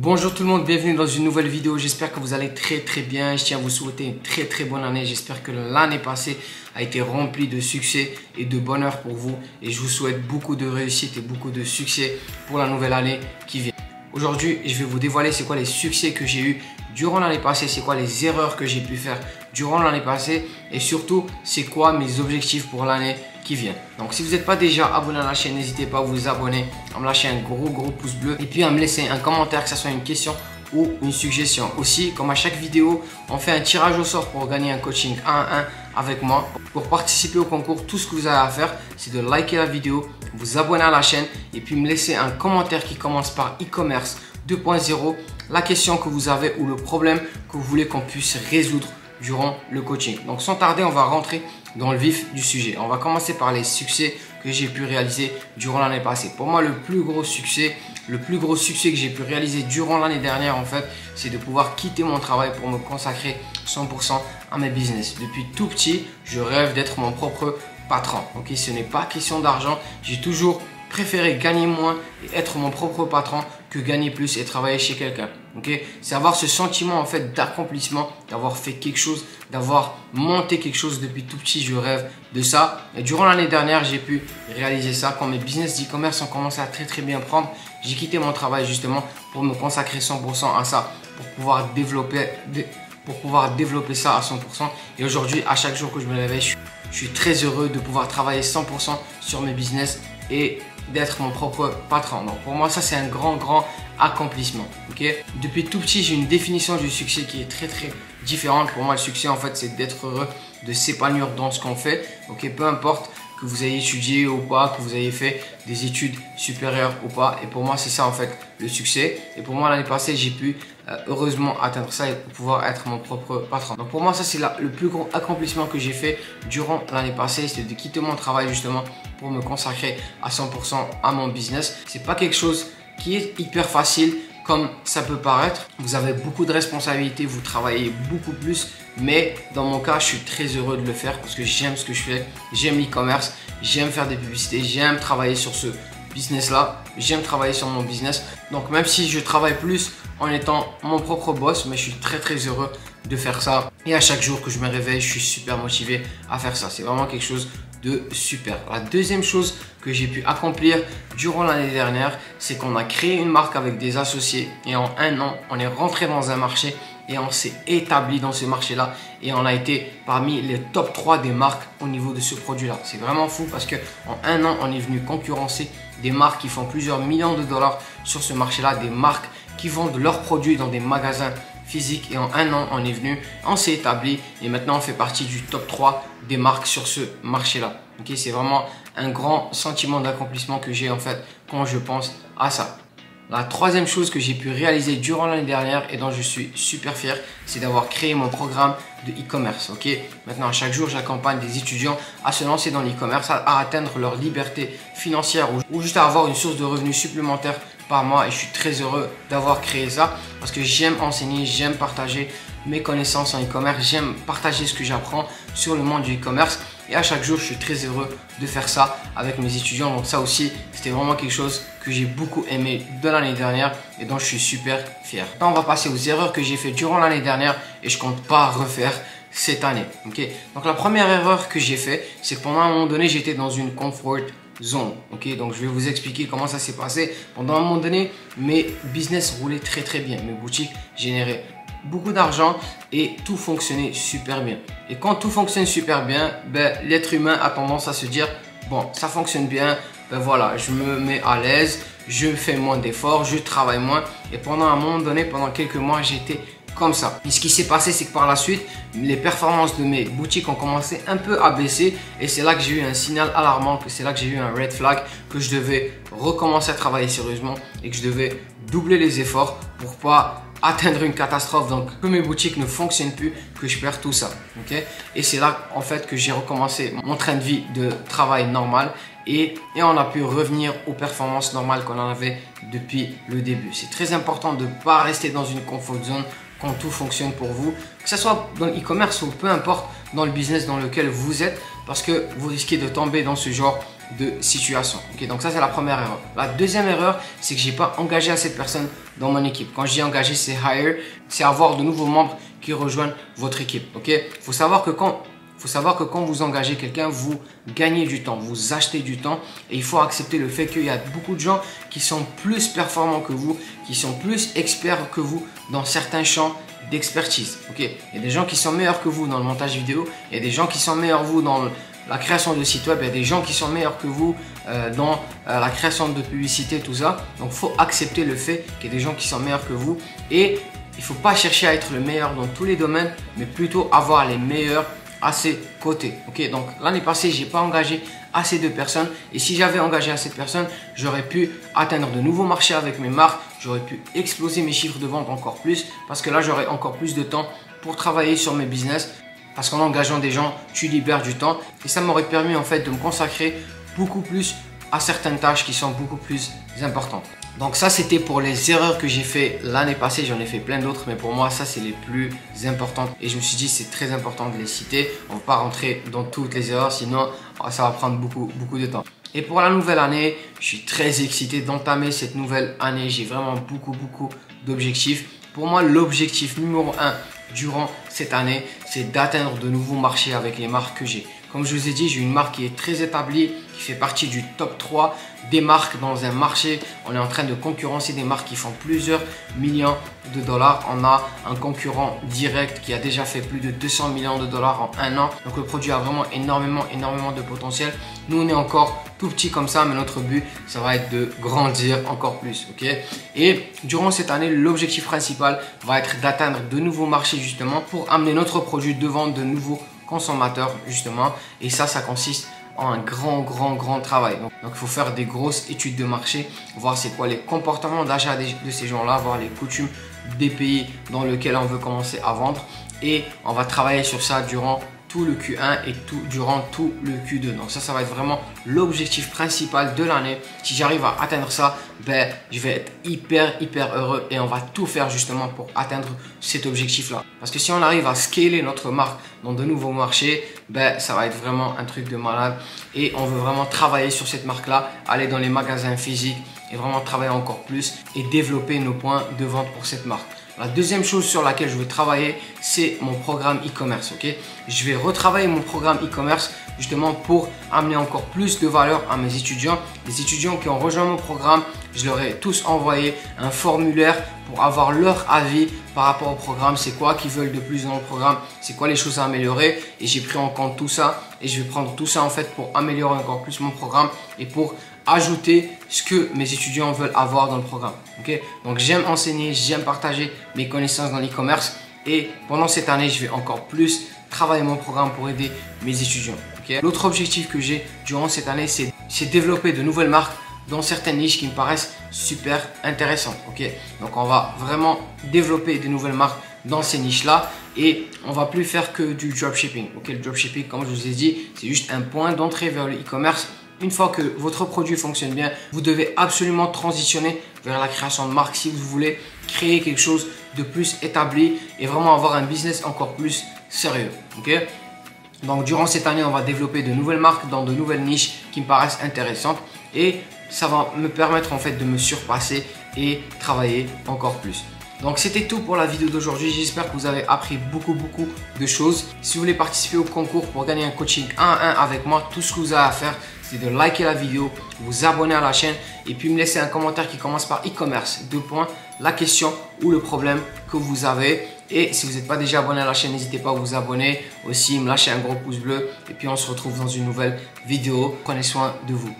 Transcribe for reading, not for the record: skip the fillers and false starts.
Bonjour tout le monde, bienvenue dans une nouvelle vidéo. J'espère que vous allez très bien. Je tiens à vous souhaiter une très bonne année. J'espère que l'année passée a été remplie de succès et de bonheur pour vous. Et je vous souhaite beaucoup de réussite et beaucoup de succès pour la nouvelle année qui vient. Aujourd'hui, je vais vous dévoiler c'est quoi les succès que j'ai eu durant l'année passée, c'est quoi les erreurs que j'ai pu faire durant l'année passée et surtout, c'est quoi mes objectifs pour l'année qui vient. Donc, si vous n'êtes pas déjà abonné à la chaîne, n'hésitez pas à vous abonner, à me lâcher un gros pouce bleu et puis à me laisser un commentaire, que ce soit une question ou une suggestion. Aussi, comme à chaque vidéo, on fait un tirage au sort pour gagner un coaching 1 à 1 avec moi. Pour participer au concours, tout ce que vous avez à faire, c'est de liker la vidéo, vous abonner à la chaîne et puis me laisser un commentaire qui commence par e-commerce 2.0, la question que vous avez ou le problème que vous voulez qu'on puisse résoudre durant le coaching. Donc sans tarder, on va rentrer dans le vif du sujet. On va commencer par les succès que j'ai pu réaliser durant l'année passée. Pour moi, le plus gros succès que j'ai pu réaliser durant l'année dernière, en fait, c'est de pouvoir quitter mon travail pour me consacrer 100% à mes business. Depuis tout petit, je rêve d'être mon propre patron. Ok, ce n'est pas question d'argent. J'ai toujours préféré gagner moins et être mon propre patron que gagner plus et travailler chez quelqu'un. Okay? C'est avoir ce sentiment en fait d'accomplissement, d'avoir fait quelque chose, d'avoir monté quelque chose depuis tout petit. Je rêve de ça. Et durant l'année dernière, j'ai pu réaliser ça. Quand mes business d'e-commerce ont commencé à très bien prendre, j'ai quitté mon travail justement pour me consacrer 100% à ça, pour pouvoir développer ça à 100%. Et aujourd'hui, à chaque jour que je me réveille, je suis très heureux de pouvoir travailler 100% sur mes business et d'être mon propre patron. Donc pour moi, ça c'est un grand accomplissement. Okay? Depuis tout petit, j'ai une définition du succès qui est très différente. Pour moi, le succès en fait, c'est d'être heureux, de s'épanouir dans ce qu'on fait. Okay? Peu importe que vous ayez étudié ou pas, que vous ayez fait des études supérieures ou pas. Et pour moi, c'est ça en fait le succès. Et pour moi, l'année passée, j'ai pu heureusement atteindre ça et pouvoir être mon propre patron. Donc pour moi, ça c'est le plus gros accomplissement que j'ai fait durant l'année passée, c'est de quitter mon travail justement pour me consacrer à 100% à mon business. C'est pas quelque chose qui est hyper facile comme ça peut paraître. Vous avez beaucoup de responsabilités, vous travaillez beaucoup plus, mais dans mon cas, je suis très heureux de le faire parce que j'aime ce que je fais, j'aime l'e-commerce, j'aime faire des publicités, j'aime travailler sur ce business là, j'aime travailler sur mon business. Donc même si je travaille plus en étant mon propre boss, mais je suis très heureux de faire ça. Et à chaque jour que je me réveille, je suis super motivé à faire ça. C'est vraiment quelque chose de super. La deuxième chose que j'ai pu accomplir durant l'année dernière, c'est qu'on a créé une marque avec des associés et en un an, on est rentré dans un marché et on s'est établi dans ce marché-là et on a été parmi les top 3 des marques au niveau de ce produit-là. C'est vraiment fou parce que en un an, on est venu concurrencer des marques qui font plusieurs millions de dollars sur ce marché-là, des marques qui vendent leurs produits dans des magasins physiques et en un an, on est venu, on s'est établi et maintenant on fait partie du top 3 des marques sur ce marché-là. Okay, c'est vraiment un grand sentiment d'accomplissement que j'ai en fait quand je pense à ça. La troisième chose que j'ai pu réaliser durant l'année dernière et dont je suis super fier, c'est d'avoir créé mon programme de e-commerce. Okay? Maintenant, chaque jour, j'accompagne des étudiants à se lancer dans l'e-commerce, à atteindre leur liberté financière ou juste à avoir une source de revenus supplémentaire par mois. Et je suis très heureux d'avoir créé ça parce que j'aime enseigner, j'aime partager mes connaissances en e-commerce, j'aime partager ce que j'apprends sur le monde du e-commerce. Et à chaque jour, je suis très heureux de faire ça avec mes étudiants. Donc ça aussi, c'était vraiment quelque chose que j'ai beaucoup aimé de l'année dernière et dont je suis super fier. Maintenant, on va passer aux erreurs que j'ai fait durant l'année dernière et je compte pas refaire cette année. Okay? Donc la première erreur que j'ai fait, c'est que pendant un moment donné, j'étais dans une comfort zone. Okay? Donc je vais vous expliquer comment ça s'est passé. Pendant un moment donné, mes business roulaient très bien. Mes boutiques généraient beaucoup d'argent et tout fonctionnait super bien. Et quand tout fonctionne super bien, l'être humain a tendance à se dire bon, ça fonctionne bien, voilà, je me mets à l'aise, je fais moins d'efforts, je travaille moins. Et pendant un moment donné, pendant quelques mois, j'étais comme ça. Et ce qui s'est passé, c'est que par la suite, les performances de mes boutiques ont commencé un peu à baisser et c'est là que j'ai eu un signal alarmant, que c'est là que j'ai eu un red flag, que je devais recommencer à travailler sérieusement et que je devais doubler les efforts pour pas atteindre une catastrophe, donc que mes boutiques ne fonctionnent plus, que je perds tout ça. Okay? Et c'est là en fait que j'ai recommencé mon train de vie de travail normal et on a pu revenir aux performances normales qu'on en avait depuis le début. C'est très important de ne pas rester dans une comfort zone quand tout fonctionne pour vous, que ce soit dans l'e-commerce ou peu importe dans le business dans lequel vous êtes, parce que vous risquez de tomber dans ce genre de situation. Ok, donc ça c'est la première erreur. La deuxième erreur, c'est que j'ai pas engagé assez de personnes dans mon équipe. Quand je dis engagé, c'est hire, c'est avoir de nouveaux membres qui rejoignent votre équipe. Ok, faut savoir que quand vous engagez quelqu'un, vous gagnez du temps, vous achetez du temps et il faut accepter le fait qu'il y a beaucoup de gens qui sont plus performants que vous, qui sont plus experts que vous dans certains champs d'expertise. Ok, il y a des gens qui sont meilleurs que vous dans le montage vidéo, il y a des gens qui sont meilleurs que vous dans la création de sites web, il y a des gens qui sont meilleurs que vous dans la création de publicité, tout ça. Donc il faut accepter le fait qu'il y a des gens qui sont meilleurs que vous et il ne faut pas chercher à être le meilleur dans tous les domaines, mais plutôt avoir les meilleurs à ses côtés. Ok, donc l'année passée, j'ai pas engagé assez de personnes et si j'avais engagé assez de personnes, j'aurais pu atteindre de nouveaux marchés avec mes marques, j'aurais pu exploser mes chiffres de vente encore plus parce que là, j'aurais encore plus de temps pour travailler sur mes business parce qu'en engageant des gens, tu libères du temps et ça m'aurait permis en fait de me consacrer beaucoup plus à certaines tâches qui sont beaucoup plus importantes. Donc ça, c'était pour les erreurs que j'ai fait l'année passée. J'en ai fait plein d'autres, mais pour moi, ça, c'est les plus importantes. Et je me suis dit, c'est très important de les citer. On ne va pas rentrer dans toutes les erreurs, sinon ça va prendre beaucoup de temps. Et pour la nouvelle année, je suis très excité d'entamer cette nouvelle année. J'ai vraiment beaucoup d'objectifs. Pour moi, l'objectif numéro 1 durant cette année, c'est d'atteindre de nouveaux marchés avec les marques que j'ai. Comme je vous ai dit, j'ai une marque qui est très établie, qui fait partie du top 3 des marques dans un marché. On est en train de concurrencer des marques qui font plusieurs millions de dollars. On a un concurrent direct qui a déjà fait plus de 200 millions de dollars en un an. Donc le produit a vraiment énormément de potentiel. Nous, on est encore tout petit comme ça, mais notre but, ça va être de grandir encore plus. Ok. Et durant cette année, l'objectif principal va être d'atteindre de nouveaux marchés justement pour amener notre produit devant de nouveaux consommateurs justement, et ça consiste en un grand travail. Donc il faut faire des grosses études de marché, voir c'est quoi les comportements d'achat de ces gens-là, voir les coutumes des pays dans lesquels on veut commencer à vendre, et on va travailler sur ça durant tout le Q1 et durant tout le Q2. Donc ça va être vraiment l'objectif principal de l'année. Si j'arrive à atteindre ça, ben, je vais être hyper heureux et on va tout faire justement pour atteindre cet objectif-là. Parce que si on arrive à scaler notre marque dans de nouveaux marchés, ben, ça va être vraiment un truc de malade et on veut vraiment travailler sur cette marque-là, aller dans les magasins physiques et vraiment travailler encore plus et développer nos points de vente pour cette marque. La deuxième chose sur laquelle je vais travailler, c'est mon programme e-commerce. Ok, je vais retravailler mon programme e-commerce justement pour amener encore plus de valeur à mes étudiants. Les étudiants qui ont rejoint mon programme, je leur ai tous envoyé un formulaire pour avoir leur avis par rapport au programme. C'est quoi qu'ils veulent de plus dans le programme, c'est quoi les choses à améliorer, et j'ai pris en compte tout ça et je vais prendre tout ça en fait pour améliorer encore plus mon programme et pour ajouter ce que mes étudiants veulent avoir dans le programme. Ok, donc j'aime enseigner, j'aime partager mes connaissances dans l'e-commerce et pendant cette année, je vais encore plus travailler mon programme pour aider mes étudiants. Okay. L'autre objectif que j'ai durant cette année, c'est développer de nouvelles marques dans certaines niches qui me paraissent super intéressantes. Ok, donc on va vraiment développer de nouvelles marques dans ces niches-là et on va plus faire que du dropshipping. Ok, le dropshipping, comme je vous ai dit, c'est juste un point d'entrée vers le e-commerce. Une fois que votre produit fonctionne bien, vous devez absolument transitionner vers la création de marque si vous voulez créer quelque chose de plus établi et vraiment avoir un business encore plus sérieux. Okay? Donc durant cette année, on va développer de nouvelles marques dans de nouvelles niches qui me paraissent intéressantes et ça va me permettre en fait de me surpasser et travailler encore plus. Donc c'était tout pour la vidéo d'aujourd'hui. J'espère que vous avez appris beaucoup de choses. Si vous voulez participer au concours pour gagner un coaching 1 à 1 avec moi, tout ce que vous avez à faire, c'est de liker la vidéo, vous abonner à la chaîne et puis me laisser un commentaire qui commence par e-commerce, la question ou le problème que vous avez. Et si vous n'êtes pas déjà abonné à la chaîne, n'hésitez pas à vous abonner aussi, me lâcher un gros pouce bleu et puis on se retrouve dans une nouvelle vidéo. Prenez soin de vous.